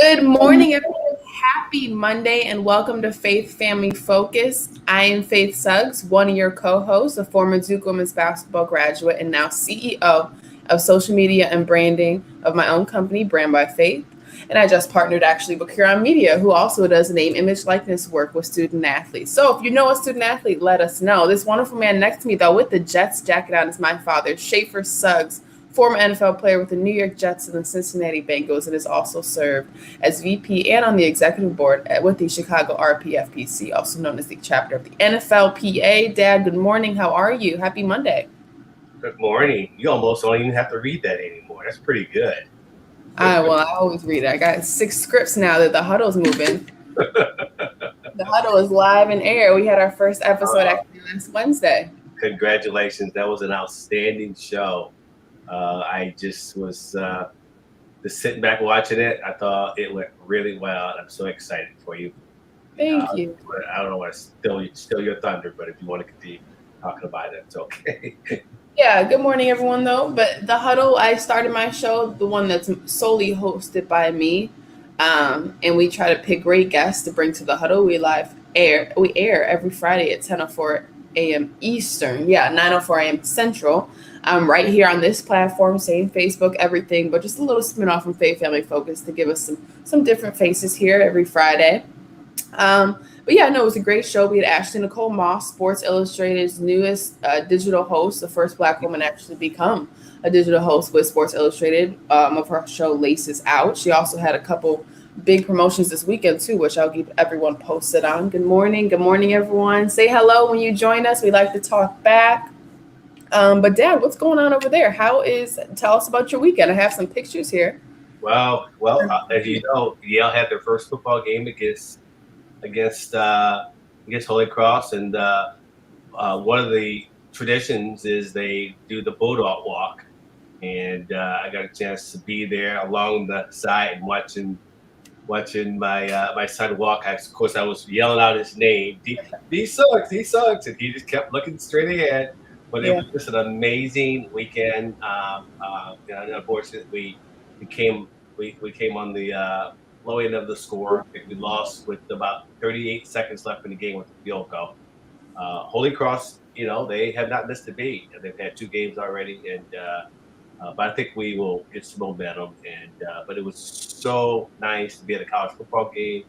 Good morning, everyone. Happy Monday, and welcome to Faith Family Focus. I am Faith Suggs, one of your co-hosts, a former Duke women's basketball graduate, and now CEO of social media and branding of my own company, Brand by Faith. And I just partnered actually with Huron Media, who also does name, image, likeness work with student athletes. So if you know a student athlete, let us know. This wonderful man next to me, though, with the Jets jacket on, is my father, Schaefer Suggs, former NFL player with the New York Jets and the Cincinnati Bengals, and has also served as VP and on the executive board with the Chicago RPFPC, also known as the chapter of the NFLPA. Dad, good morning. How are you? Happy Monday. Good morning. You almost don't even have to read that anymore. That's pretty good. I always read it. I got 6 scripts now that the huddle's moving. The huddle is live in air. We had our first episode actually last Wednesday. Congratulations. That was an outstanding show. I just was just sitting back watching it. I thought it went really well. I'm so excited for you. Thank you. I don't want to steal your thunder, but if you want to continue talking about it, it's okay. Yeah, good morning, everyone, though. But the huddle, I started my show, the one that's solely hosted by me. And we try to pick great guests to bring to the huddle. We air every Friday at 10:04 a.m. Eastern. Yeah, 9:04 a.m. Central. Right here on this platform, same Facebook, everything, but just a little spin off from Faith Family Focus to give us some different faces here every Friday. But yeah, no, it was a great show. We had Ashley Nicole Moss, Sports Illustrated's newest digital host, the first Black woman to actually become a digital host with Sports Illustrated of her show Laces Out. She also had a couple big promotions this weekend too, which I'll keep everyone posted on. Good morning, everyone. Say hello when you join us. We like to talk back. But Dad, what's going on over there? Tell us about your weekend. I have some pictures here. Well, as you know, Yale had their first football game against Holy Cross, and one of the traditions is they do the Bulldog Walk, and I got a chance to be there along the side and watching my son walk. Of course, I was yelling out his name, D Suggs, and he just kept looking straight ahead. But it was just an amazing weekend. Unfortunately, we came on the low end of the score. We lost with about 38 seconds left in the game with the field goal. Holy Cross, they have not missed a beat. They've had 2 games already, and but I think we will get some momentum. But it was so nice to be at a college football game.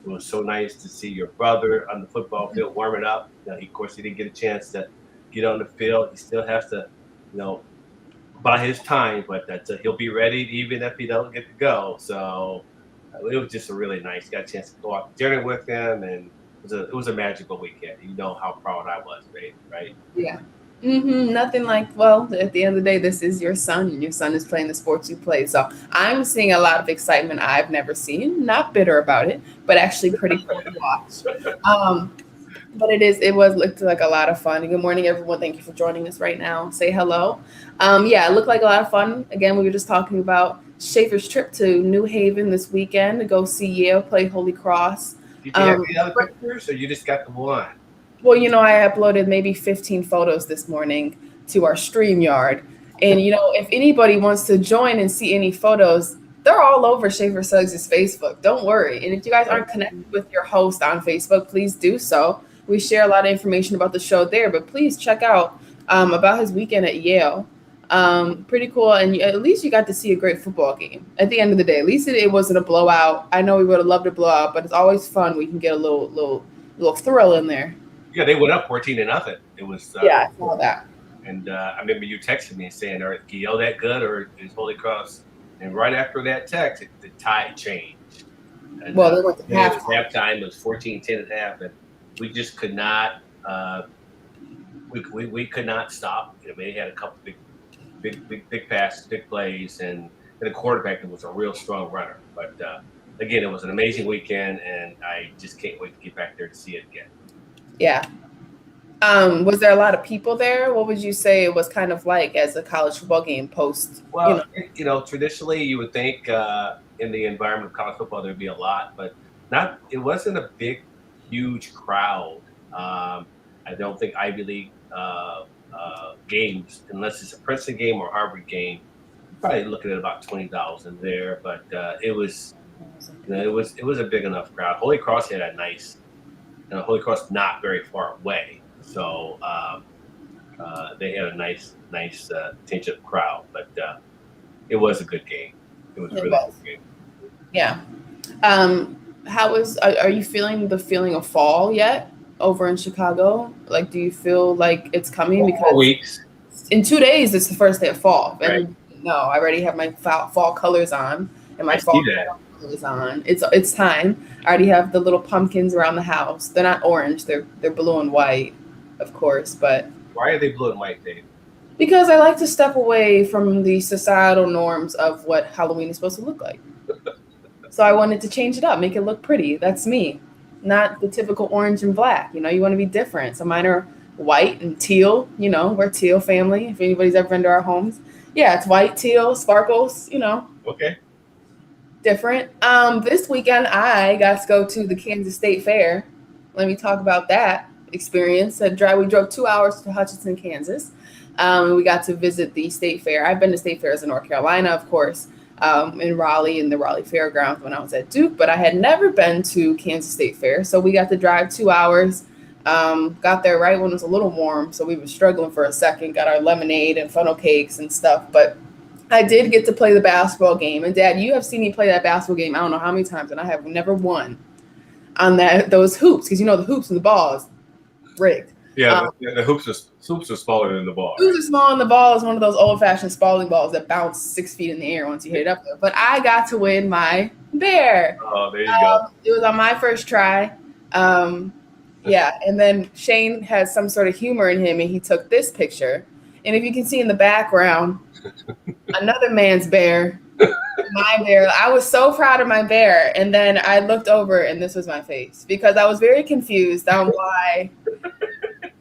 It was so nice to see your brother on the football field warming up. Of course, he didn't get a chance to get on the field. He still has to, buy his time, but he'll be ready even if he don't get to go. So it was just a really nice. Got a chance to go out to dinner with him, and it was a magical weekend. You know how proud I was, right? Yeah. Nothing like, well, at the end of the day, this is your son, and your son is playing the sports you play. So I'm seeing a lot of excitement I've never seen. Not bitter about it, but actually pretty cool to watch. But it looked like a lot of fun. Good morning, everyone. Thank you for joining us right now. Say hello. Yeah, it looked like a lot of fun. Again, we were just talking about Schaefer's trip to New Haven this weekend to go see Yale play Holy Cross. Did you have any other pictures, or you just got the one? Well, I uploaded maybe 15 photos this morning to our StreamYard. And, if anybody wants to join and see any photos, they're all over Schaefer Suggs' Facebook. Don't worry. And if you guys aren't connected with your host on Facebook, please do so. We share a lot of information about the show there, but please check out about his weekend at Yale. Pretty cool. And at least you got to see a great football game at the end of the day. At least it wasn't a blowout. I know we would have loved a blowout, but it's always fun. We can get a little thrill in there. Yeah, they went up 14-0. It was. I saw that. And I remember you texted me saying, "Are Yale that good, or is Holy Cross?" And right after that text, the tide changed. And, well, they went to halftime. Halftime was 14-10 at half, and we just could not. We could not stop. They had a couple big passes, big plays, and a quarterback that was a real strong runner. But again, it was an amazing weekend, and I just can't wait to get back there to see it again. Yeah. Was there a lot of people there? What would you say it was kind of like as a college football game post? Well, traditionally you would think in the environment of college football there'd be a lot, but not. It wasn't a big, huge crowd. I don't think Ivy League games, unless it's a Princeton game or Harvard game, probably looking at about 20,000 there. But it was It was a big enough crowd. Holy Cross had a nice, Holy Cross not very far away, so they had a nice attention crowd. But it was a good game. It was a It really was. good game. Yeah. Are you feeling the feeling of fall yet over in Chicago? Like, do you feel like it's coming? 4 weeks, Because in 2 days, it's the first day of fall. right? And no, I already have my fall colors on and I my see fall that. colors on. It's time. I already have the little pumpkins around the house. They're not orange. They're blue and white, of course, but Why are they blue and white, Dave? because I like to step away from the societal norms of what Halloween is supposed to look like. So I wanted to change it up, make it look pretty. That's me. Not the typical orange and black. You want to be different. So mine are white and teal. We're teal family. If anybody's ever been to our homes. Yeah, it's white, teal, sparkles, Okay. different. This weekend I got to go to the Kansas State Fair. Let me talk about that experience. We drove 2 hours to Hutchinson, Kansas. We got to visit the state fair. I've been to state fairs in North Carolina, of course, in Raleigh, in the Raleigh Fairgrounds when I was at Duke, but I had never been to Kansas State Fair. So we got to drive 2 hours. Got there right when it was a little warm, so we were struggling for a second. Got our lemonade and funnel cakes and stuff, but I did get to play the basketball game. And Dad, you have seen me play that basketball game I don't know how many times, and I have never won on those hoops, because the hoops and the ball is rigged. Yeah, the hoops are smaller than the ball. Hoops are small, and the ball is one of those old-fashioned Spalding balls that bounce 6 feet in the air once you hit it up there. But I got to win my bear. Oh, there you go. It was on my first try. Yeah, and then Shane has some sort of humor in him, and he took this picture. And if you can see in the background, another man's bear, my bear. I was so proud of my bear. And then I looked over, and this was my face, because I was very confused on why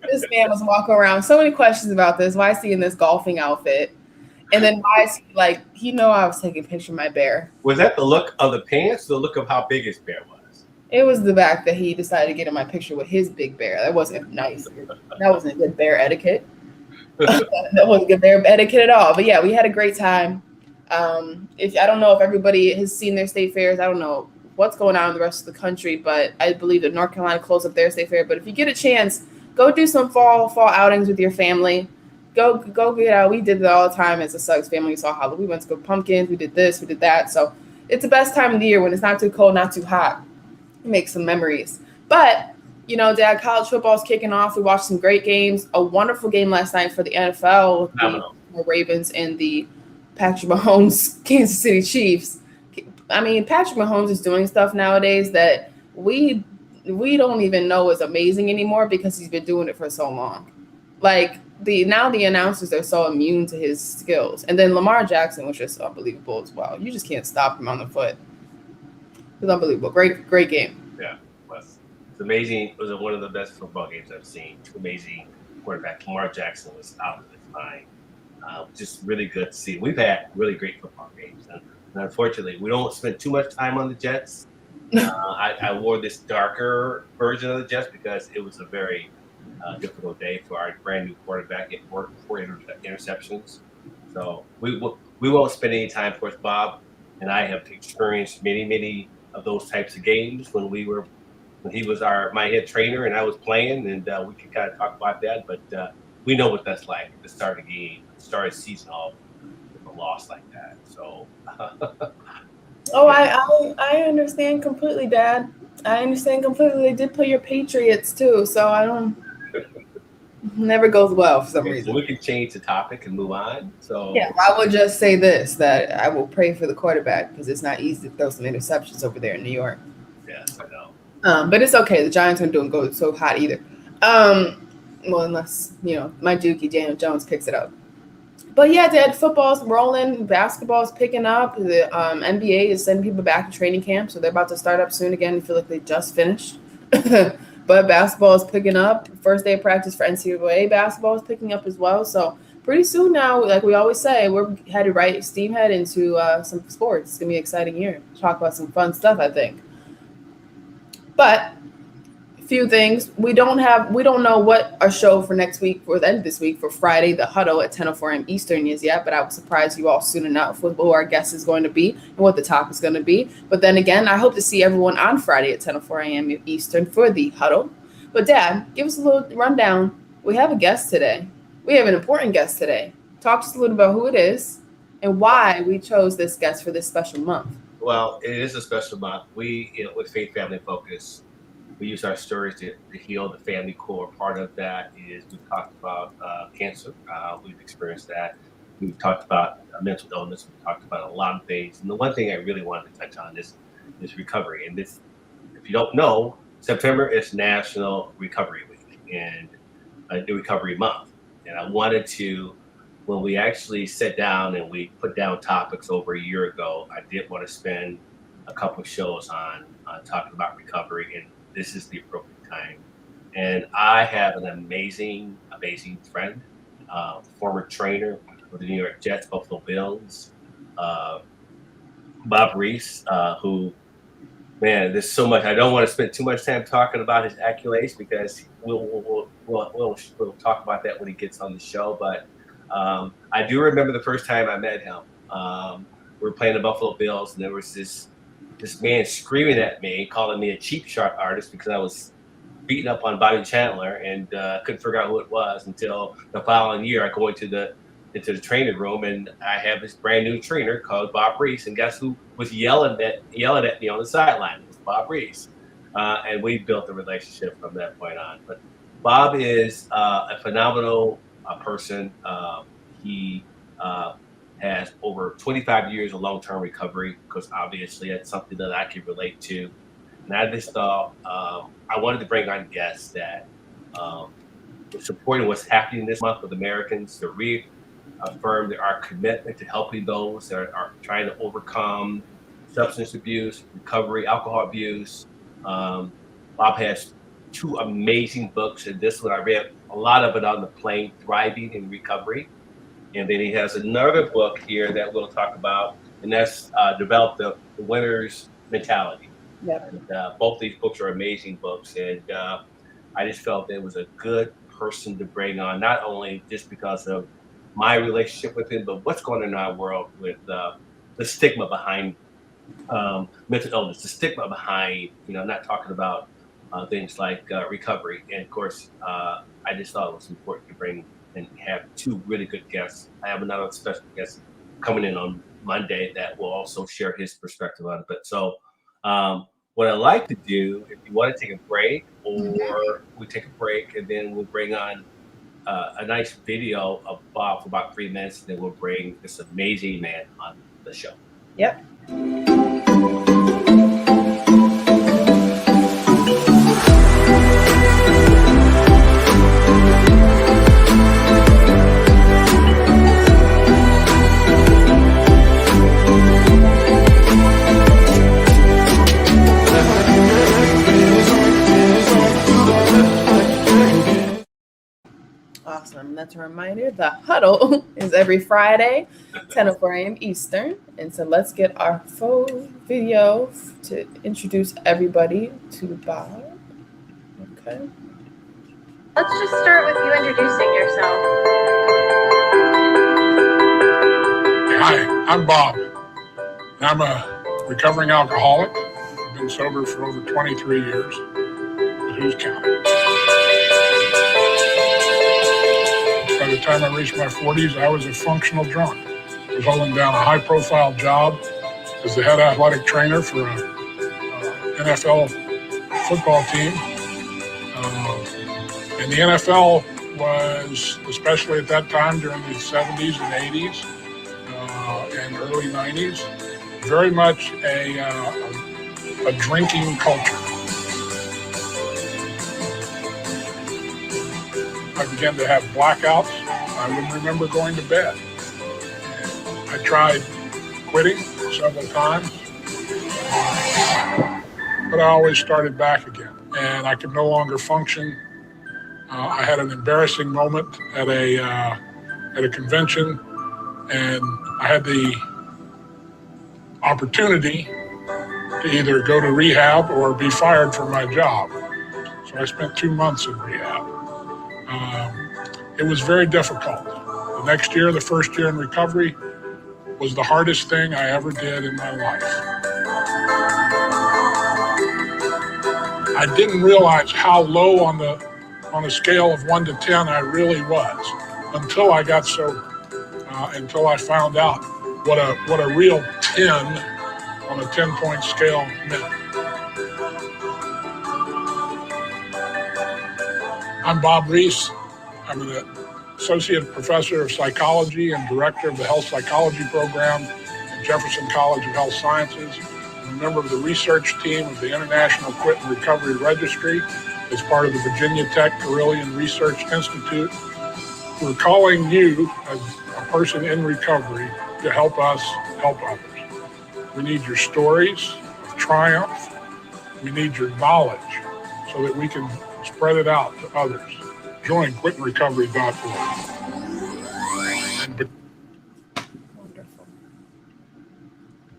this man was walking around. So many questions about this. Why is he in this golfing outfit? And then why is he I was taking a picture of my bear. Was that the look of the pants or the look of how big his bear was? It was the fact that he decided to get in my picture with his big bear. That wasn't nice. That wasn't good bear etiquette. That wasn't good bear etiquette at all. But yeah, we had a great time. If I don't know if everybody has seen their state fairs. I don't know what's going on in the rest of the country, but I believe that North Carolina closed up their state fair. But if you get a chance, go do some fall outings with your family. Go get out. We did it all the time as a Suggs family. We saw Halloween. We went to go pumpkins. We did this. We did that. So it's the best time of the year when it's not too cold, not too hot. Make some memories. But Dad, college football is kicking off. We watched some great games. A wonderful game last night for the NFL, the Ravens and the Patrick Mahomes Kansas City Chiefs. I mean, Patrick Mahomes is doing stuff nowadays that we don't even know is amazing anymore, because he's been doing it for so long. Like the announcers are so immune to his skills. And then Lamar Jackson was just unbelievable as well. You just can't stop him on the foot. It was unbelievable. Great game. Yeah, it was. It's amazing. It was one of the best football games I've seen. Two amazing quarterbacks. Lamar Jackson was out of his mind. Just really good to see. We've had really great football games. And unfortunately, we don't spend too much time on the Jets. I wore this darker version of the Jets because it was a very difficult day for our brand new quarterback at four interceptions. So we won't spend any time. Of course, Bob and I have experienced many of those types of games when he was my head trainer and I was playing, and we can kind of talk about that. But we know what that's like at the start of the game, start of the season off with a loss like that. So. Oh, I understand completely, Dad. I understand completely. They did play your Patriots too, so I don't. Never goes well for some reason. So we can change the topic and move on. So yeah, I would just say this: that I will pray for the quarterback, because it's not easy to throw some interceptions over there in New York. Yes, I know. But it's okay. The Giants aren't doing go so hot either. Well, unless my Dookie Daniel Jones picks it up. But yeah, Dad, football's rolling, basketball's picking up. The NBA is sending people back to training camp, so they're about to start up soon again. I feel like they just finished. But basketball is picking up. First day of practice for NCAA basketball is picking up as well. So pretty soon now, like we always say, we're headed steam head into some sports. It's going to be an exciting year. Talk about some fun stuff, I think. But Few things. We don't know what our show for next week, for the end of this week, for Friday, the huddle at 10:04 a.m. Eastern is yet, but I will surprise you all soon enough with who our guest is going to be and what the topic is going to be. But then again, I hope to see everyone on Friday at 10:04 a.m. Eastern for the huddle. But Dad, give us a little rundown. We have a guest today. We have an important guest today. Talk to us a little about who it is and why we chose this guest for this special month. Well, it is a special month. We, with Faith Family Focus, we use our stories to heal the family core. Part of that is we've talked about cancer. We've experienced that. We've talked about mental illness. We've talked about a lot of things. And the one thing I really wanted to touch on is recovery. And this, if you don't know, September is National Recovery Week and the Recovery Month. And I wanted to, when we actually sat down and we put down topics over a year ago, I did want to spend a couple of shows on talking about recovery, and this is the appropriate time. And I have an amazing friend, former trainer with the New York Jets, Buffalo Bills, Bob Reese, who, man, there's so much. I don't want to spend too much time talking about his accolades because we'll talk about that when he gets on the show. But I do remember the first time I met him. We were playing the Buffalo Bills, and there was this man screaming at me, calling me a cheap shot artist because I was beating up on Bobby Chandler, and couldn't figure out who it was until the following year. I go into the training room, and I have this brand new trainer called Bob Reese, and guess who was yelling at me on the sideline? It was Bob Reese, and we built a relationship from that point on. But Bob is a phenomenal person. He has over 25 years of long-term recovery, because obviously that's something that I can relate to. And I just thought I wanted to bring on guests that supporting what's happening this month with Americans, to reaffirm our commitment to helping those that are trying to overcome substance abuse, recovery, alcohol abuse. Bob has 2 amazing books, and this one I read a lot of it on the plane, Thriving in Recovery. And then he has another book here that we'll talk about, and that's Develop the Winner's Mentality. Yep. And both these books are amazing books, and I just felt it was a good person to bring on, not only just because of my relationship with him, but what's going on in our world with the stigma behind mental illness, the stigma behind, not talking about things like recovery. And of course, I just thought it was important to bring and have 2 really good guests. I have another special guest coming in on Monday that will also share his perspective on it. But so what I like to do, if you want to take a break, or we take a break and then we'll bring on a nice video of Bob for about 3 minutes, and then we'll bring this amazing man on the show. Yep. Awesome. That's a reminder. The huddle is every Friday, 10:04 a.m. Eastern. And so let's get our full video to introduce everybody to Bob. Okay. Let's just start with you introducing yourself. Hi, I'm Bob. I'm a recovering alcoholic. I've been sober for over 23 years. But who's counting? By the time I reached my 40s, I was a functional drunk. I was holding down a high-profile job as the head athletic trainer for an NFL football team. And the NFL was, especially at that time during the 70s and 80s and early 90s, very much a drinking culture. I began to have blackouts. I wouldn't remember going to bed. I tried quitting several times, but I always started back again, and I could no longer function. I had an embarrassing moment at a convention, and I had the opportunity to either go to rehab or be fired from my job. So So I spent 2 months in rehab. It was very difficult. The next year, the first year in recovery, was the hardest thing I ever did in my life. I didn't realize how low on a scale of 1 to 10 I really was until I got sober. Until I found out what a real 10 on a 10-point scale meant. I'm Bob Reese. I'm an associate professor of psychology and director of the health psychology program at Jefferson College of Health Sciences. I'm a member of the research team of the International Quit and Recovery Registry as part of the Virginia Tech Carillion Research Institute. We're calling you, as a person in recovery, to help us help others. We need your stories of triumph. We need your knowledge so that we can spread it out to others. Join quitandrecovery.org. Wonderful.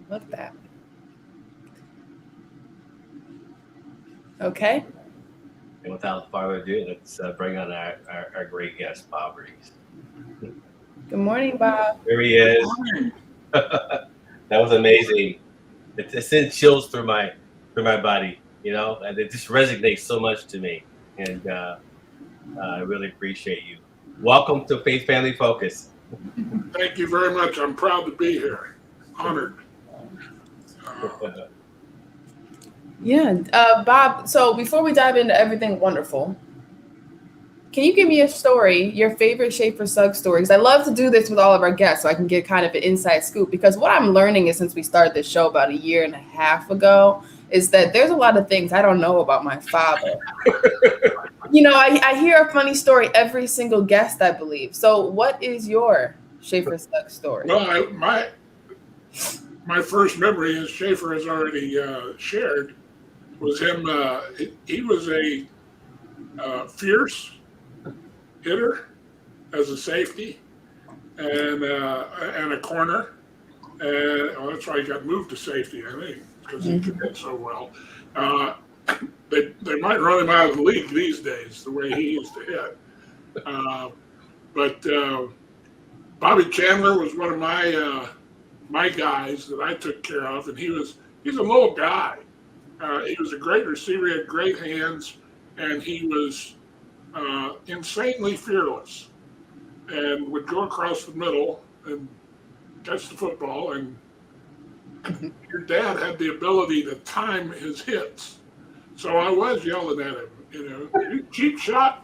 Love that. Okay. And without further ado, let's bring on our great guest, Bob Reese. Good morning, Bob. Here he is. That was amazing. It sent chills through my body, and it just resonates so much to me. And I really appreciate you. Welcome to Faith Family Focus. Thank you very much. I'm proud to be here. Honored. Yeah, Bob, so before we dive into everything wonderful, can you give me a story, your favorite Schaefer Suggs story? Because I love to do this with all of our guests so I can get kind of an inside scoop. Because what I'm learning is, since we started this show about 1.5 years ago, is that there's a lot of things I don't know about my father. I hear a funny story every single guest, I believe. So what is your Schaefer Suggs story? Well, my first memory, as Schaefer has already shared, was him. He was a fierce hitter as a safety and a corner. And that's why he got moved to safety, I think, because he could hit so well. They might run him out of the league these days, the way he used to hit. But Bobby Chandler was one of my guys that I took care of, and he's a little guy. He was a great receiver, he had great hands, and he was insanely fearless and would go across the middle and catch the football. And your dad had the ability to time his hits. So I was yelling at him, you cheap shot,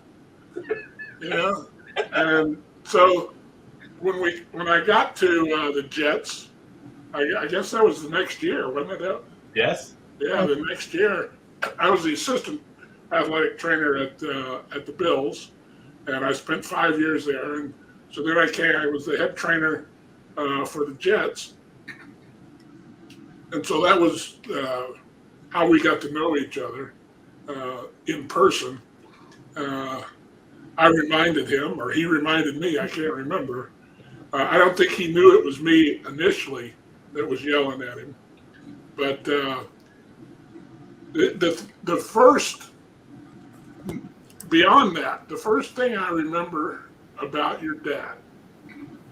And so when I got to the Jets, I guess that was the next year, wasn't it? Yes. Yeah, the next year, I was the assistant athletic trainer at the Bills, and I spent 5 years there. And so then I was the head trainer for the Jets. And so that was how we got to know each other in person. I reminded him, or he reminded me, I can't remember. I don't think he knew it was me initially that was yelling at him. But the first, beyond that, the first thing I remember about your dad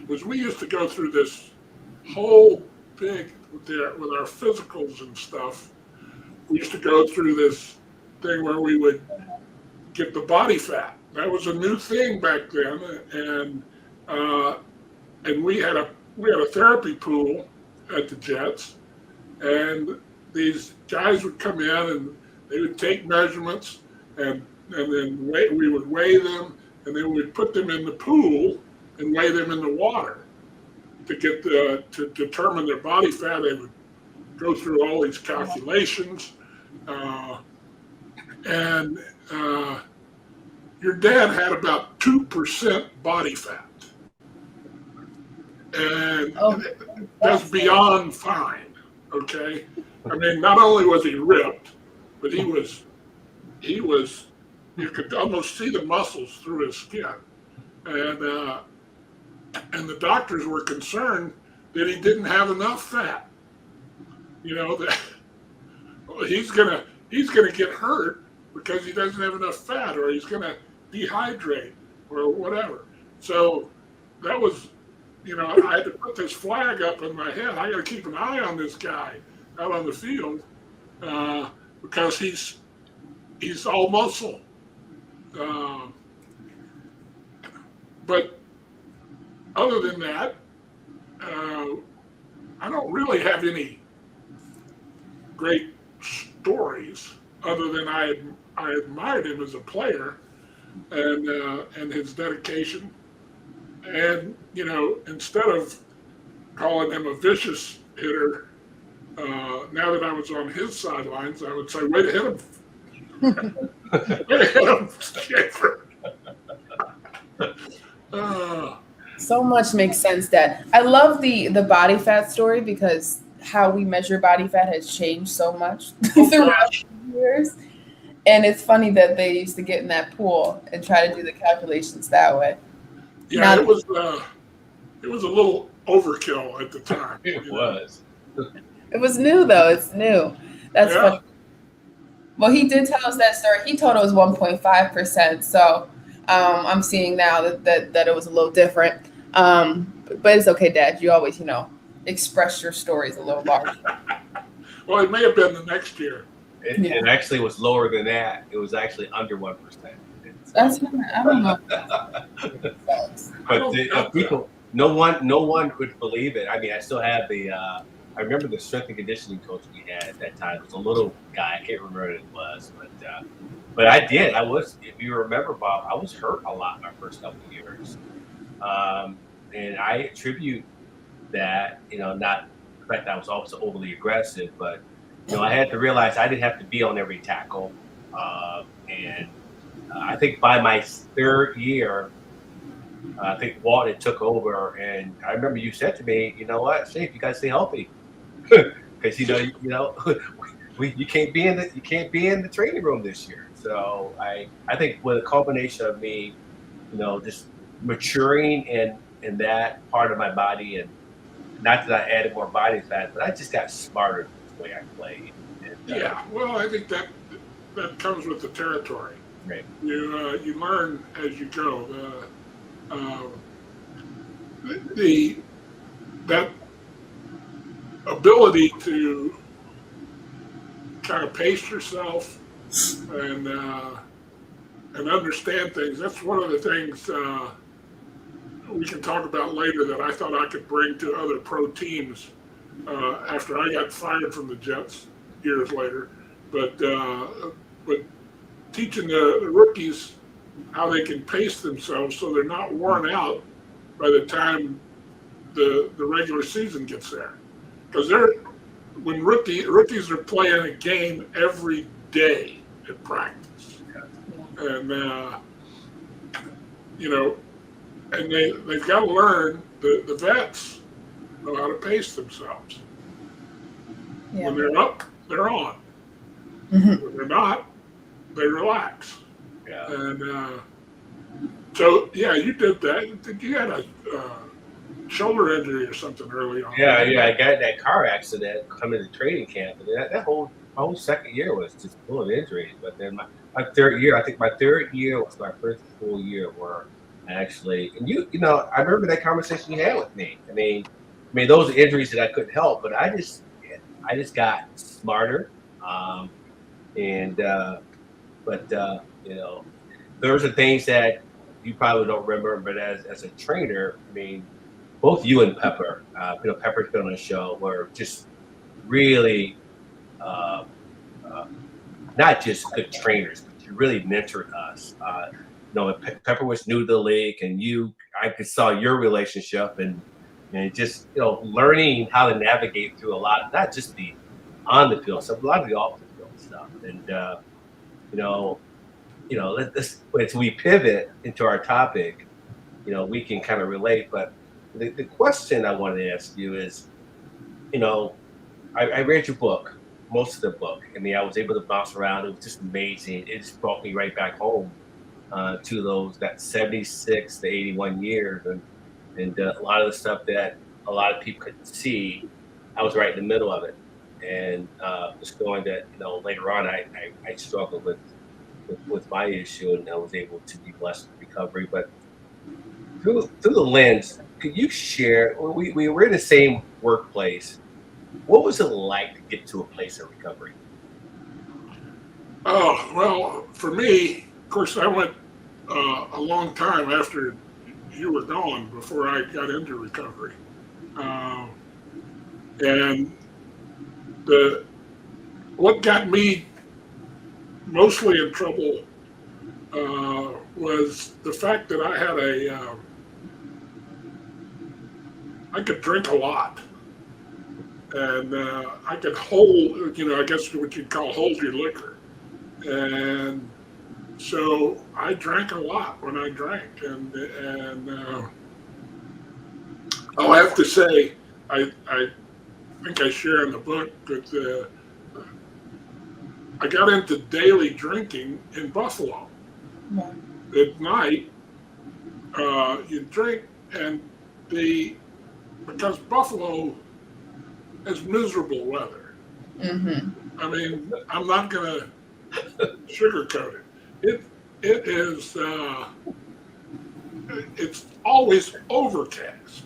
was we used to go through this whole big, with our physicals and stuff, we used to go through this thing where we would get the body fat. That was a new thing back then, and we had a therapy pool at the Jets, and these guys would come in and they would take measurements, and then we would weigh them, and then we'd put them in the pool and weigh them in the water to get to determine their body fat. They would go through all these calculations, and your dad had about 2% body fat, and that's beyond fine. Okay, I mean, not only was he ripped, but he was. You could almost see the muscles through his skin, and the doctors were concerned that he didn't have enough fat. That he's gonna get hurt because he doesn't have enough fat, or he's going to dehydrate, or whatever. So that was, I had to put this flag up in my head. I got to keep an eye on this guy out on the field because he's all muscle. But other than that, I don't really have any great stories other than I admired him as a player and his dedication. And, instead of calling him a vicious hitter, now that I was on his sidelines, I would say, way to hit him. Way to hit him, Schaefer. So much makes sense, Dad. I love the body fat story because how we measure body fat has changed so much throughout the years. And it's funny that they used to get in that pool and try to do the calculations that way. Yeah, Now, it was a little overkill at the time. It was. It was new, though. It's new. That's funny. Well, he did tell us that story. He told it was 1.5%. So I'm seeing now that it was a little different. But it's okay, Dad. You always, express your stories a little larger. Well, it may have been the next year. It actually was lower than that. It was actually under 1%. That's I don't know. But people, no one would believe it. I mean, I still have I remember the strength and conditioning coach we had at that time. It was a little guy. I can't remember what it was, but I did. I was, if you remember, Bob, I was hurt a lot my first couple of years, and I attribute that, not the fact that I was also overly aggressive, but I had to realize I didn't have to be on every tackle, and I think by my third year, I think Walton took over, and I remember you said to me, "You know what, Shafe, you got to stay healthy, because you can't be in the training room this year." So I think with a combination of me, just maturing in that part of my body, and not that I added more body fat, but I just got smarter with the way I played. And, yeah, well, I think that comes with the territory. Right. You learn as you go. That ability to kind of pace yourself and understand things. That's one of the things we can talk about later that I thought I could bring to other pro teams after I got fired from the Jets years later. But teaching the rookies how they can pace themselves so they're not worn out by the time the regular season gets there. Because when rookies are playing a game every day at practice, and and they've got to learn. The vets know how to pace themselves. Yeah. When they're up, they're on. Mm-hmm. When they're not, they relax. Yeah. And so, you did that. You had a shoulder injury or something early on. Yeah. I got in that car accident coming to training camp, and that whole second year was just full of injuries. But then my third year, I think my third year was my first full year where I actually, and I remember that conversation you had with me. I mean, those are injuries that I couldn't help, but I just got smarter, those are things that you probably don't remember, but as a trainer, I mean, both you and Pepper, Pepper's been on the show, were just really not just good trainers, but you really mentored us. Pepper was new to the league, and I saw your relationship and just learning how to navigate through a lot of not just the on the field stuff, a lot of the off the field stuff, and as we pivot into our topic, we can kind of relate. But the question I wanted to ask you is, I read your book, most of the book. I mean, I was able to bounce around. It was just amazing. It just brought me right back home to that 76 to 81 years, and a lot of the stuff that a lot of people couldn't see, I was right in the middle of it. And just knowing that later on I struggled with with my issue, and I was able to be blessed with recovery. But through the lens, could you share? We were in the same workplace. What was it like to get to a place of recovery? Oh, well, for me, of course, I went a long time after you were gone before I got into recovery. Uh, and the what got me mostly in trouble was the fact that I had I could drink a lot. And I could hold, I guess what you'd call hold your liquor. And so I drank a lot when I drank. And I'll have to say, I think I share in the book that I got into daily drinking in Buffalo. Yeah. At night, you drink, and because Buffalo has miserable weather. Mm-hmm. I mean, I'm not going to sugarcoat it. It is. It's always overcast.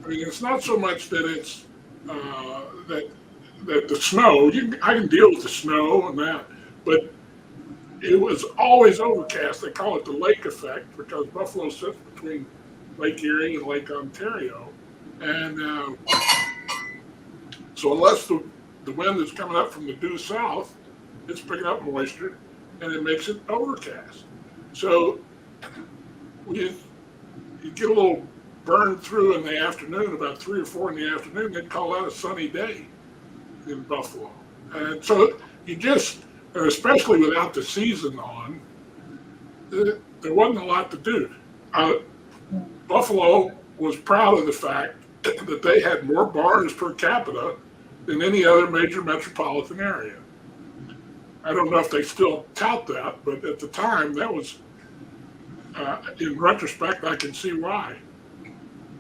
I mean, it's not so much that it's that the snow. I can deal with the snow and that, but it was always overcast. They call it the lake effect because Buffalo sits between Lake Erie and Lake Ontario, and so unless the wind is coming up from the due south, it's picking up moisture, and it makes it overcast. So you get a little burned through in the afternoon, about 3 or 4 in the afternoon. They'd call that a sunny day in Buffalo. And so you just, especially without the season on, there wasn't a lot to do. Buffalo was proud of the fact that they had more bars per capita than any other major metropolitan area. I don't know if they still tout that, but at the time, that was, in retrospect, I can see why.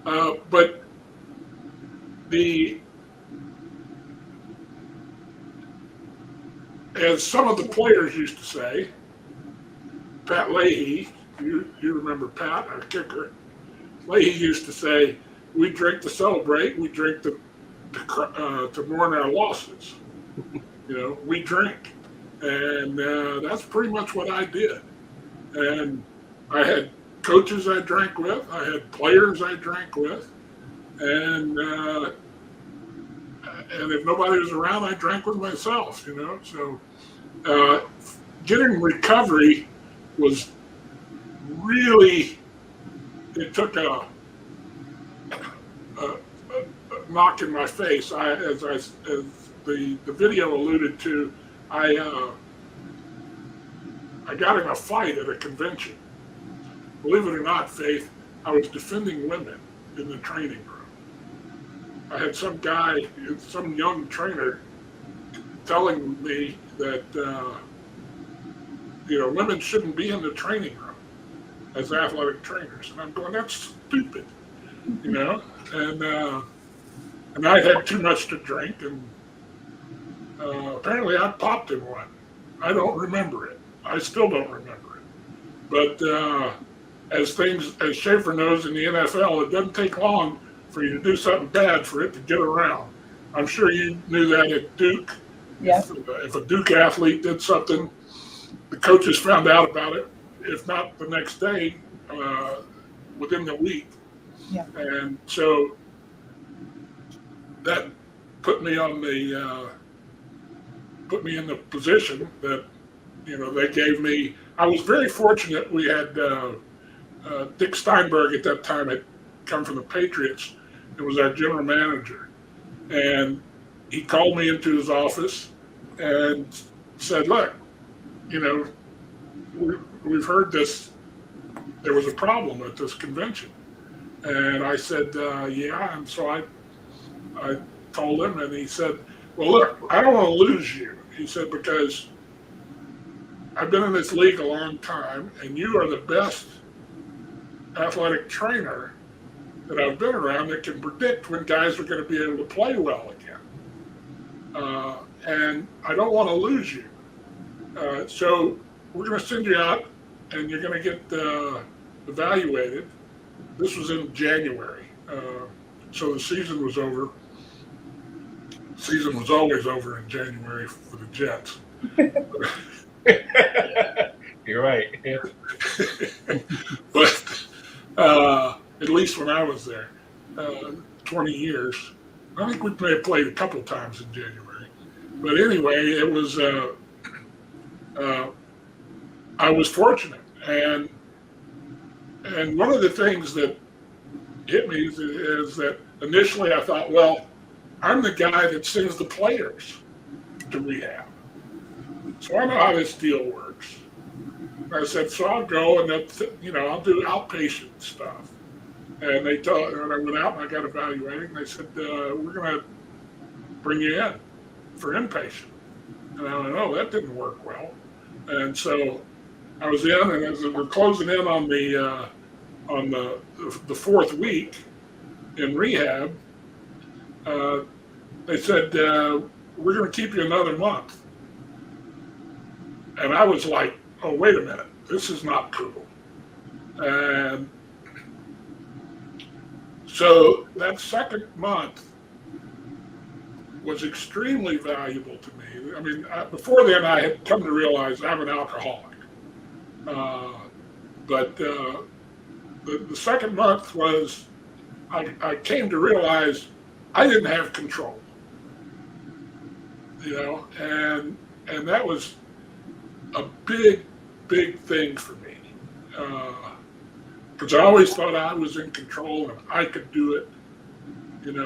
But as some of the players used to say, Pat Leahy, you remember Pat, our kicker, Leahy used to say, we drink to celebrate, we drink to mourn our losses. We drink. And that's pretty much what I did. And I had coaches I drank with, I had players I drank with, and if nobody was around, I drank with myself, So getting recovery was really, it took a knock in my face. As the video alluded to, I got in a fight at a convention. Believe it or not, Faith, I was defending women in the training room. I had some young trainer telling me that, women shouldn't be in the training room as athletic trainers. And I'm going, that's stupid, And I had too much to drink, and apparently I popped in one. I don't remember it. I still don't remember it. But as Schaefer knows in the NFL, it doesn't take long for you to do something bad for it to get around. I'm sure you knew that at Duke. Yeah. If a Duke athlete did something, the coaches found out about it, if not the next day, within the week. Yeah. And so that put me in the position that, they gave me. I was very fortunate. We had Dick Steinberg at that time had come from the Patriots and was our general manager. And he called me into his office and said, look, we've heard this. There was a problem at this convention. And I said, yeah. And so I told him, and he said, well, look, I don't want to lose you. He said, because I've been in this league a long time, and you are the best athletic trainer that I've been around that can predict when guys are going to be able to play well again. And I don't want to lose you. So we're going to send you out and you're going to get evaluated. This was in January. So the season was over. Season was always over in January for the Jets. You're right. Yeah. But at least when I was there, 20 years, I think we may have played a couple of times in January. But anyway, it was, I was fortunate. And one of the things that hit me is that initially I thought, well, I'm the guy that sends the players to rehab. So I know how this deal works. And I said, so I'll go and I'll do outpatient stuff. And and I went out and I got evaluated and they said, we're going to bring you in for inpatient. And I went, oh, that didn't work well. And so I was in, and as we're closing in on the fourth week in rehab, they said, we're going to keep you another month. And I was like, oh, wait a minute, this is not cool. And so that second month was extremely valuable to me. I mean, before then I had come to realize I'm an alcoholic. But the second month was, I came to realize I didn't have control, and that was a big thing for me, because I always thought I was in control and I could do it, and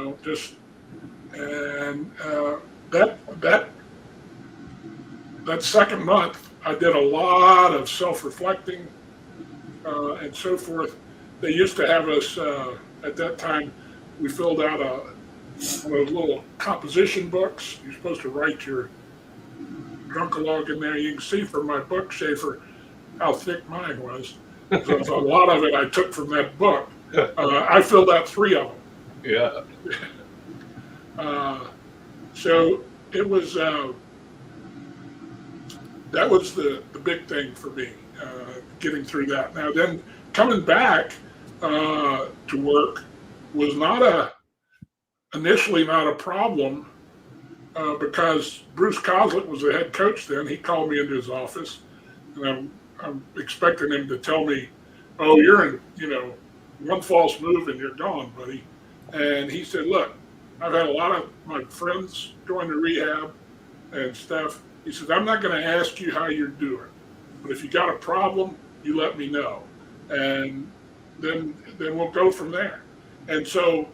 that second month I did a lot of self-reflecting and so forth. They used to have us at that time. We filled out one of those little composition books. You're supposed to write your drunkalogue in there. You can see from my book, Schaefer, how thick mine was. So a lot of it I took from that book. I filled out 3 of them. Yeah. So it was, that was the big thing for me, getting through that. Now then, coming back to work was initially not a problem, because Bruce Coslet was the head coach then. He called me into his office, and I'm expecting him to tell me, oh, you're in, one false move and you're gone, buddy. And he said, look, I've had a lot of my friends going to rehab and stuff. He said, I'm not going to ask you how you're doing, but if you got a problem, you let me know, and then we'll go from there. And so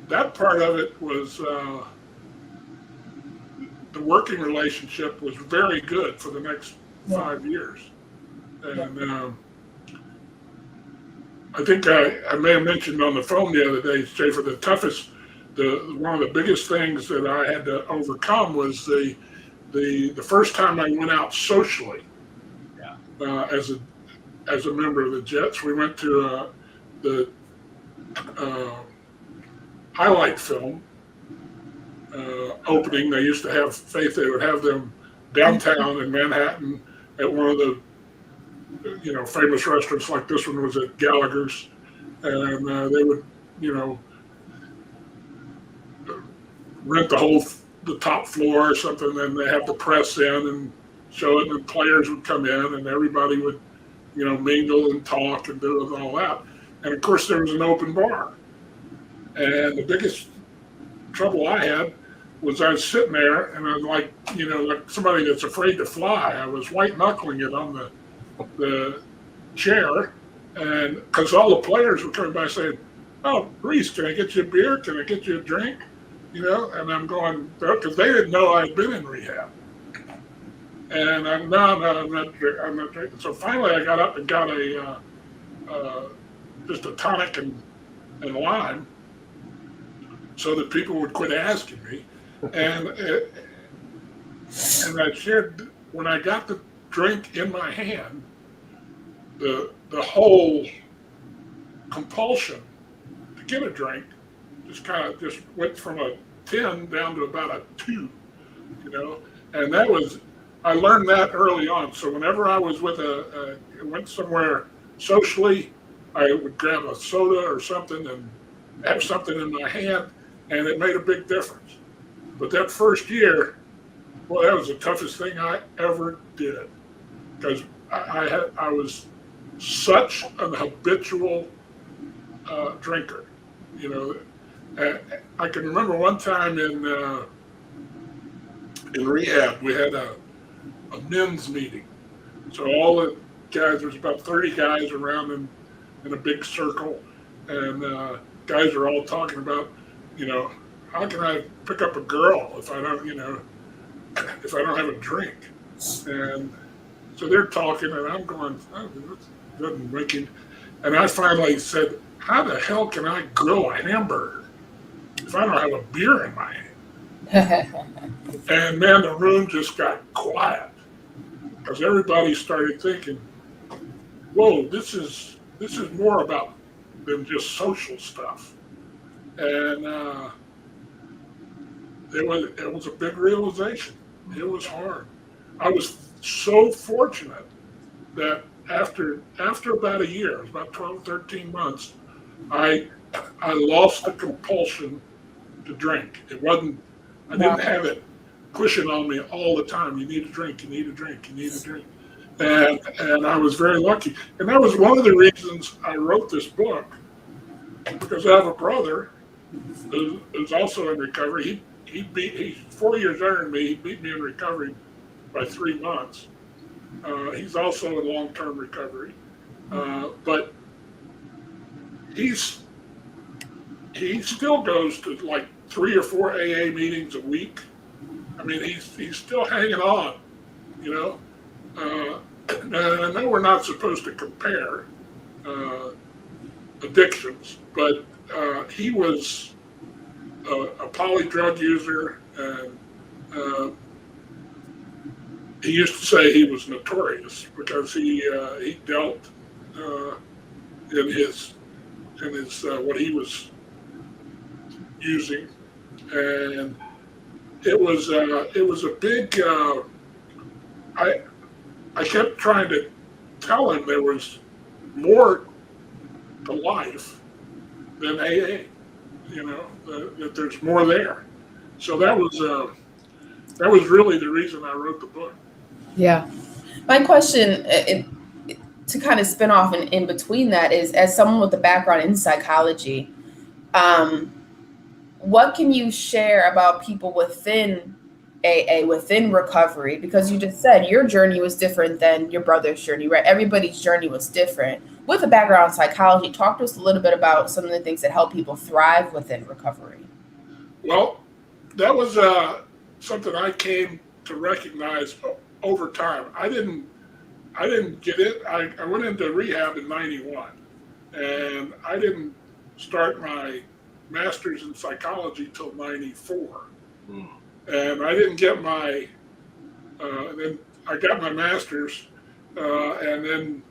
that part of it was, the working relationship was very good for the next 5 years. And I think I may have mentioned on the phone the other day, Schaefer, one of the biggest things that I had to overcome was the first time I went out socially, as a member of the Jets. We went to the highlight film opening. They used to have Faith. They would have them downtown in Manhattan at one of the famous restaurants, like this one was at Gallagher's, and they would rent the top floor or something, and they have the press in and show it, and players would come in, and everybody would mingle and talk and do all that. And of course there was an open bar, and the biggest trouble I had was I was sitting there, and I was like somebody that's afraid to fly. I was white knuckling it on the chair, and because all the players were coming by saying, oh, Reese, can I get you a beer? Can I get you a drink? And I'm going, because they didn't know I'd been in rehab. And I'm not drinking. So finally I got up and got just a tonic and lime, so that people would quit asking me. And I shared, when I got the drink in my hand, the whole compulsion to get a drink just went from a 10 down to about a 2, and that was, I learned that early on. So whenever I was went somewhere socially, I would grab a soda or something and have something in my hand, and it made a big difference. But that first year, well, that was the toughest thing I ever did because I was such an habitual drinker. You know, I can remember one time in rehab we had a men's meeting. So all the guys, there's about 30 guys around in a big circle, and guys are all talking about, you know, how can I pick up a girl if I don't, if I don't have a drink? And so they're talking, and I'm going, oh, this doesn't make it. And I finally said, how the hell can I grill a hamburger if I don't have a beer in my hand? And man, the room just got quiet because everybody started thinking, whoa, this is more about than just social stuff. And it was a big realization. It was hard. I was so fortunate that after about a year, it was about 12, 13 months, I lost the compulsion to drink. It wasn't, I didn't have it pushing on me all the time. You need a drink, you need a drink, you need a drink. And I was very lucky. And that was one of the reasons I wrote this book, because I have a brother who's also in recovery. He's 4 years younger than me. He beat me in recovery by 3 months. He's also in long-term recovery. But he still goes to like 3 or 4 AA meetings a week. I mean, he's still hanging on, you know. And I know we're not supposed to compare addictions, but he was a poly drug user, and he used to say he was notorious because he dealt in his what he was using, and it was a big. I kept trying to tell him there was more to life than AA, you know, that there's more there. So that was really the reason I wrote the book. Yeah. My question to kind of spin off in between that is, as someone with a background in psychology, what can you share about people within AA, within recovery? Because you just said your journey was different than your brother's journey, right? Everybody's journey was different. With a background in psychology, talk to us a little bit about some of the things that help people thrive within recovery. Well, that was something I came to recognize over time. I didn't get it. I went into rehab in 91, and I didn't start my master's in psychology till 94. And I didn't get my, then I got my master's, and then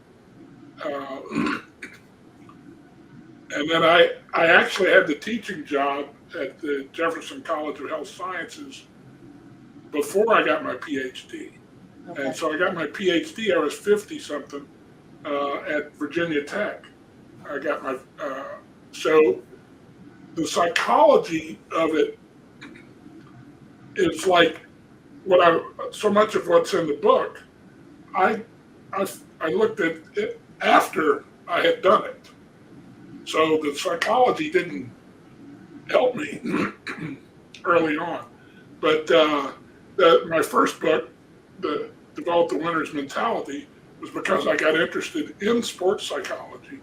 I actually had the teaching job at the Jefferson College of Health Sciences before I got my PhD. Okay. And so I got my PhD, I was 50 something at Virginia Tech. I got my, so the psychology of it is like so much of what's in the book, I looked at it after I had done it. So the psychology didn't help me early on. But my first book, the Develop the Winner's Mentality, was because I got interested in sports psychology,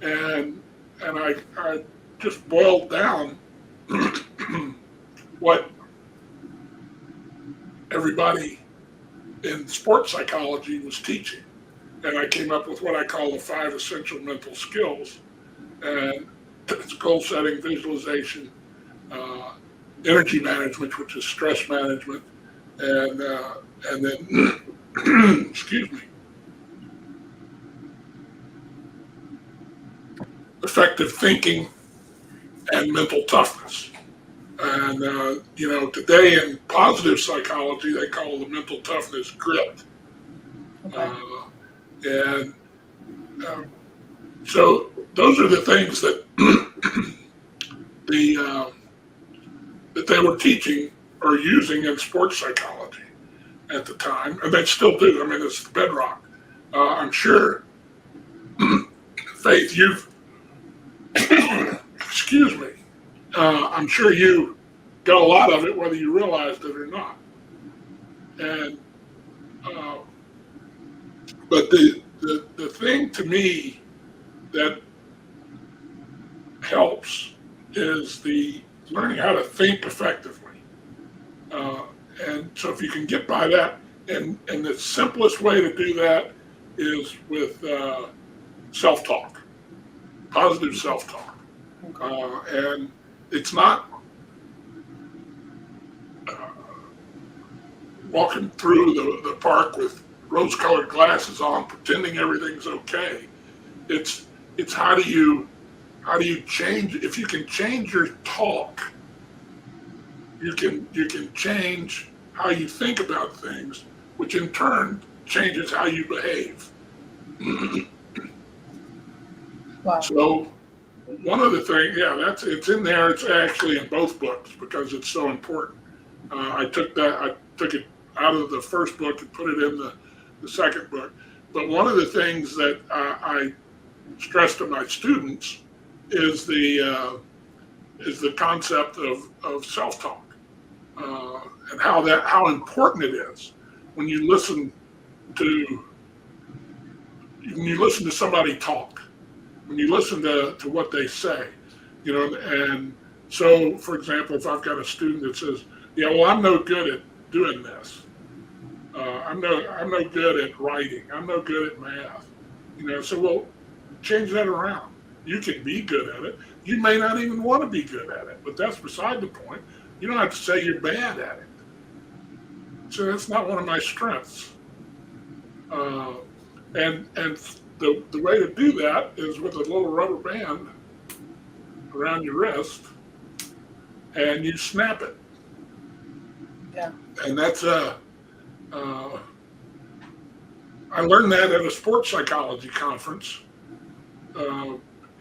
and I just boiled down what everybody in sports psychology was teaching. And I came up with what I call the 5 essential mental skills. And it's goal setting, visualization, energy management, which is stress management, and then, excuse me, effective thinking and mental toughness. And, today in positive psychology, they call the mental toughness grit. Okay. And so those are the things that that they were teaching or using in sports psychology at the time, and they still do. I mean, it's the bedrock. I'm sure, Faith, you've excuse me. I'm sure you got a lot of it, whether you realized it or not. And but the thing to me that helps is the learning how to think effectively. And so if you can get by that, and the simplest way to do that is with self-talk, positive self-talk. And it's not walking through the park with rose-colored glasses on, pretending everything's okay. It's how do you change? If you can change your talk, you can change how you think about things, which in turn changes how you behave. Wow. So one of the things, it's in there. It's actually in both books because it's so important. I took it out of the first book and put it in the second book. But one of the things that I stress to my students is the concept of self-talk and how important it is when you listen to somebody talk, when you listen to what they say, and so, for example, if I've got a student that says, "Yeah, well, I'm no good at doing this. I'm no good at writing. I'm no good at math." So well, change that around. You can be good at it. You may not even want to be good at it, but that's beside the point. You don't have to say you're bad at it. So that's not one of my strengths. And the way to do that is with a little rubber band around your wrist, and you snap it. Yeah. And that's I learned that at a sports psychology conference,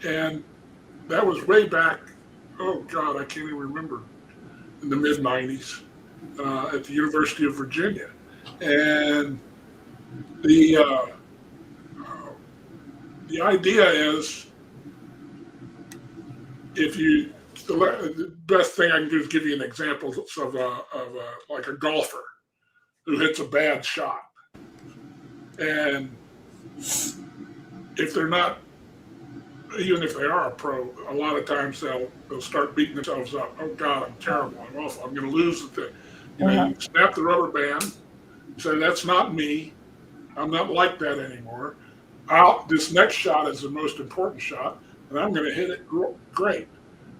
and that was way back. Oh God, I can't even remember. In the mid '90s, at the University of Virginia, and the idea is the best thing I can do is give you an example of like a golfer who hits a bad shot, and if they're not, even if they are a pro, a lot of times they'll start beating themselves up. Oh God, I'm terrible. I'm awful. I'm going to lose the thing. You snap the rubber band. Say that's not me. I'm not like that anymore. This next shot is the most important shot, and I'm going to hit it great.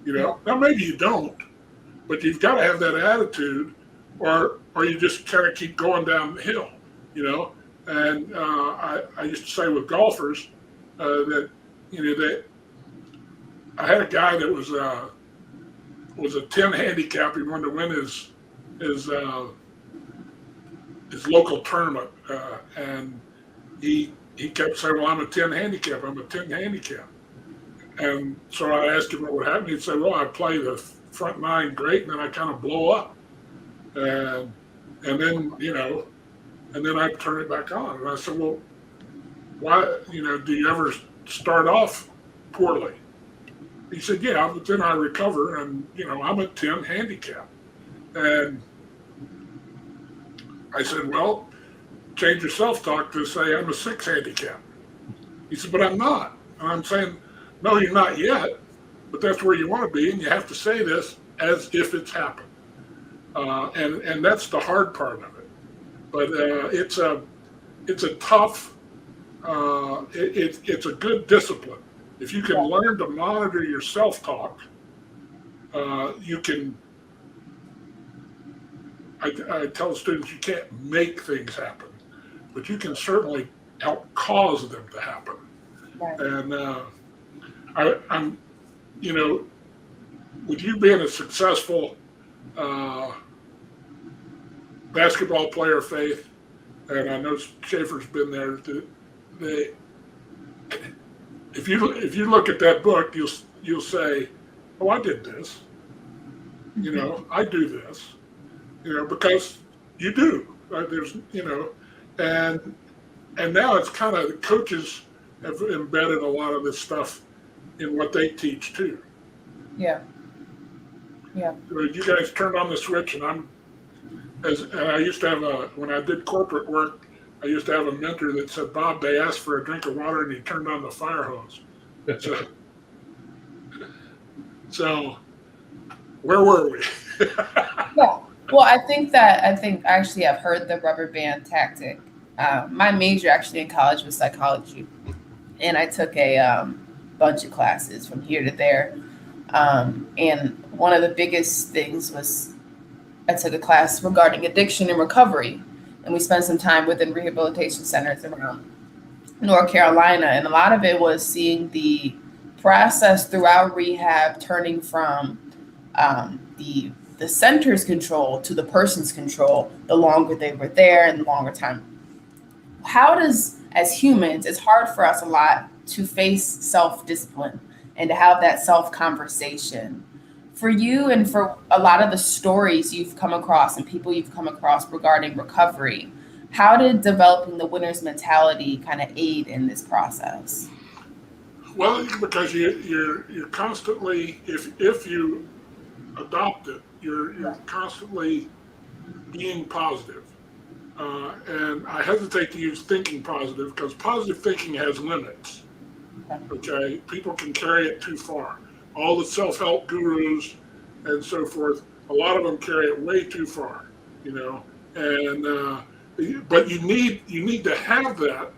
Now maybe you don't, but you've got to have that attitude, or you just kind of keep going down the hill. And I used to say with golfers that I had a guy that was a 10 handicap. He wanted to win his local tournament, and he kept saying, "Well, I'm a 10 handicap. I'm a 10 handicap." And so I asked him what would happen. He'd say, "Well, I play the front nine great, and then I kind of blow up, and then and then I turn it back on." And I said, "Well, why? Do you ever start off poorly?" He said, "Yeah, but then I recover, and I'm a 10 handicap." And I said, "Well, change your self-talk to say I'm a 6 handicap." He said, "But I'm not." And I'm saying, "No, you're not yet, but that's where you want to be, and you have to say this as if it's happened." And that's the hard part of it. But it's a tough. It's a good discipline. If you can learn to monitor your self-talk, you can. I tell students you can't make things happen, but you can certainly help cause them to happen. Right. And I'm, with you being a successful uh, basketball player faith, and I know Schaefer's been there. They, if you look at that book, you'll say, "Oh, I did this. I do this. Because you do. There's and now it's kind of the coaches have embedded a lot of this stuff in what they teach too. Yeah. Yeah. So you guys turned on the switch, and I used to have when I did corporate work, I used to have a mentor that said, "Bob, they asked for a drink of water, and he turned on the fire hose." So where were we? Yeah. Well, I think actually I've heard the rubber band tactic. My major actually in college was psychology, and I took a bunch of classes from here to there. And one of the biggest things was I took a class regarding addiction and recovery, and we spent some time within rehabilitation centers around North Carolina, and a lot of it was seeing the process throughout rehab turning from the center's control to the person's control the longer they were there and the longer time. How does, as humans, it's hard for us a lot to face self-discipline and to have that self-conversation. For you and for a lot of the stories you've come across and people you've come across regarding recovery, how did developing the winner's mentality kind of aid in this process? Well, because you're constantly, if you adopt it, you're constantly being positive. And I hesitate to use thinking positive because positive thinking has limits. Okay, people can carry it too far. All the self-help gurus and so forth, a lot of them carry it way too far, And but you need to have that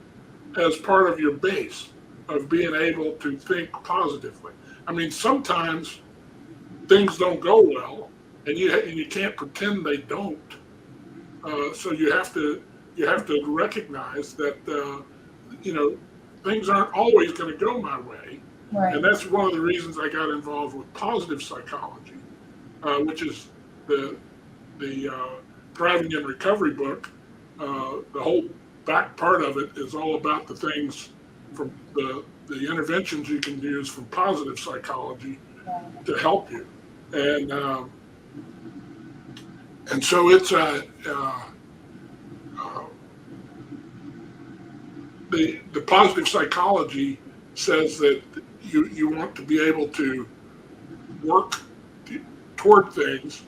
as part of your base of being able to think positively. I mean, sometimes things don't go well, and you can't pretend they don't. So you have to recognize that things aren't always going to go my way, Right. and that's one of the reasons I got involved with positive psychology, which is the Thriving in Recovery book. The whole back part of it is all about the things from the interventions you can use from positive psychology to help you, and so it's the positive psychology says that you want to be able to work toward things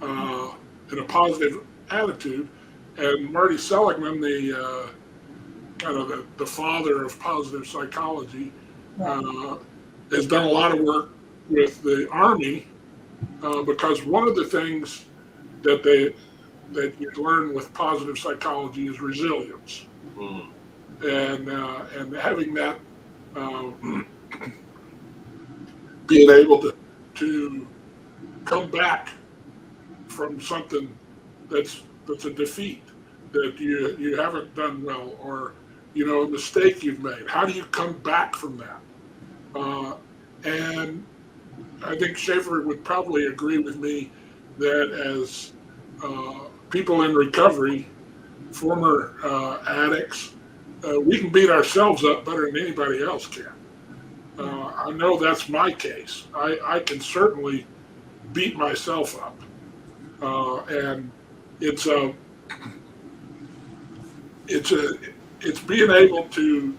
in a positive attitude. And Marty Seligman, the kind of the father of positive psychology, has done a lot of work with the Army because one of the things that you learn with positive psychology is resilience, and having that being able to come back from something that's a defeat, that you haven't done well, or a mistake you've made. How do you come back from that? And I think Schaefer would probably agree with me that as people in recovery, former addicts, we can beat ourselves up better than anybody else can. I know that's my case. I can certainly beat myself up, and it's being able to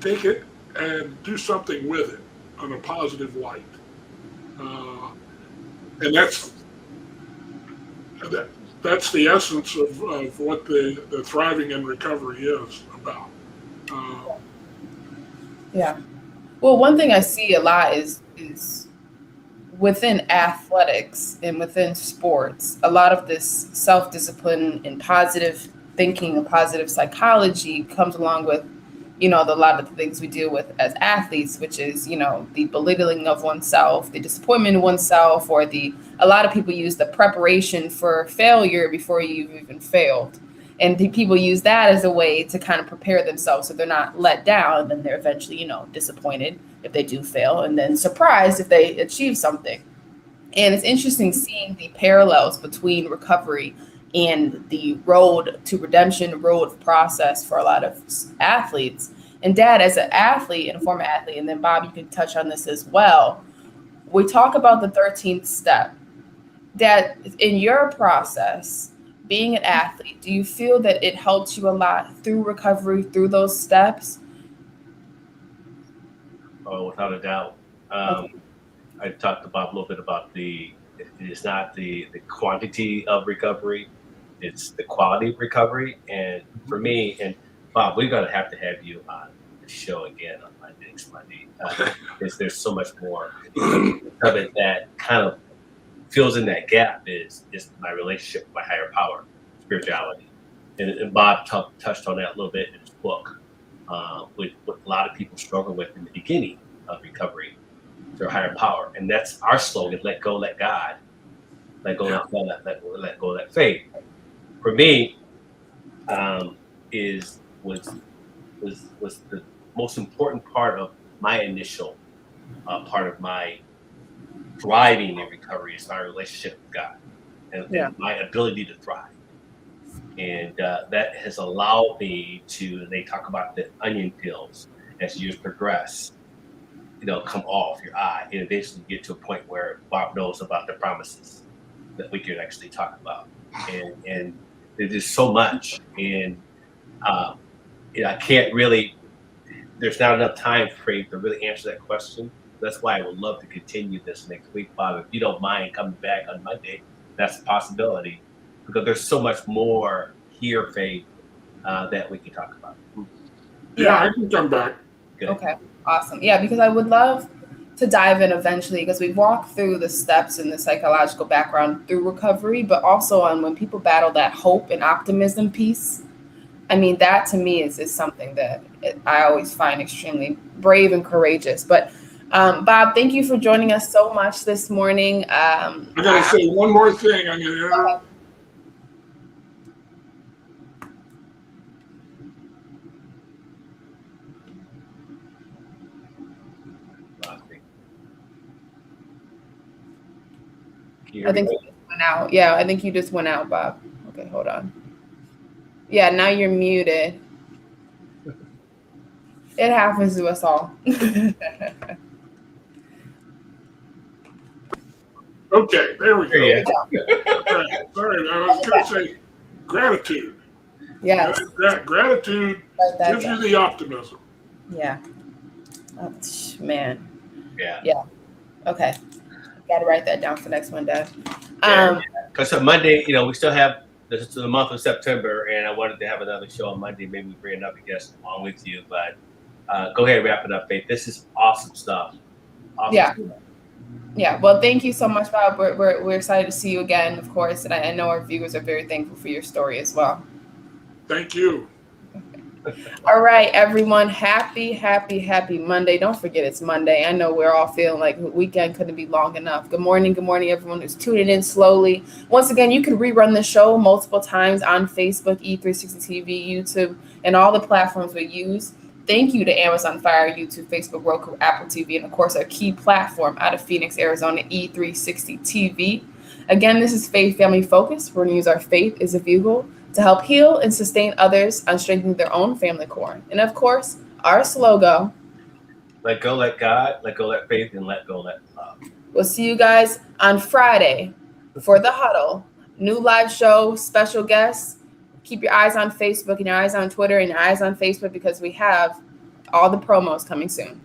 take it and do something with it on a positive light, and that's the essence of what the Thriving in Recovery is about. Yeah. Well, one thing I see a lot is within athletics and within sports, a lot of this self-discipline and positive thinking and positive psychology comes along with, a lot of the things we deal with as athletes, which is, the belittling of oneself, the disappointment in oneself, or a lot of people use the preparation for failure before you've even failed. And people use that as a way to kind of prepare themselves so they're not let down, and they're eventually, disappointed if they do fail, and then surprised if they achieve something. And it's interesting seeing the parallels between recovery and the road to redemption, road process for a lot of athletes. And Dad, as an athlete and a former athlete, and then Bob, you can touch on this as well. We talk about the 13th step. Dad, in your process, being an athlete, do you feel that it helped you a lot through recovery, through those steps? Oh, without a doubt. I talked to Bob a little bit about it is not the quantity of recovery, it's the quality of recovery. And for me, and Bob, we're going to have you on the show again on next Monday. Because there's so much more of it that kind of fills in that gap is my relationship with my higher power, spirituality. And Bob touched on that a little bit in his book, with what a lot of people struggle with in the beginning of recovery, their higher power. And that's our slogan: let go, let God. Let go, let go, let faith. For me, was the most important part of my initial part of my thriving in recovery is my relationship with God and my ability to thrive. And that has allowed me to, they talk about the onion peels as years progress, come off your eye and eventually get to a point where Bob knows about the promises that we can actually talk about. And there's just so much. And I can't really, there's not enough time frame to really answer that question. That's why I would love to continue this next week, Bob. If you don't mind coming back on Monday, that's a possibility, because there's so much more here, Faith, that we can talk about. Yeah, I can come back. Good. Okay, awesome. Yeah, because I would love to dive in eventually, because we've walked through the steps and the psychological background through recovery, but also on when people battle that hope and optimism piece. I mean, that to me is something that I always find extremely brave and courageous. But Bob, thank you for joining us so much this morning. I gotta say one more thing. I'm gonna I think you just went out. Yeah, I think you just went out, Bob. Okay, hold on. Yeah, now you're muted. It happens to us all. Okay, there we go. Yeah. Sorry, I was going to say gratitude. Yes. Gratitude gives you the optimism. Yeah. Oh, man. Yeah. Okay. Got to write that down for next one, Dad. Because on Monday, we still have the month of September, and I wanted to have another show on Monday. Maybe we bring another guest along with you. But go ahead and wrap it up, Faith. This is awesome stuff. Awesome stuff. Yeah. Well, thank you so much, Bob. We're excited to see you again, of course. And I know our viewers are very thankful for your story as well. Thank you. All right, everyone. Happy Monday. Don't forget it's Monday. I know we're all feeling like the weekend couldn't be long enough. Good morning, everyone who's tuning in slowly. Once again, you can rerun the show multiple times on Facebook, E360 TV, YouTube, and all the platforms we use. Thank you to Amazon Fire, YouTube, Facebook, Roku, Apple TV, and of course our key platform out of Phoenix, Arizona, E360 TV. Again, this is Faith Family Focus. We're going to use our faith as a vehicle to help heal and sustain others on strengthening their own family core. And of course, our slogan: let go, let God, let go, let faith, and let go, let love. We'll see you guys on Friday for The Huddle. New live show, special guests. Keep your eyes on Facebook and your eyes on Twitter and your eyes on Facebook, because we have all the promos coming soon.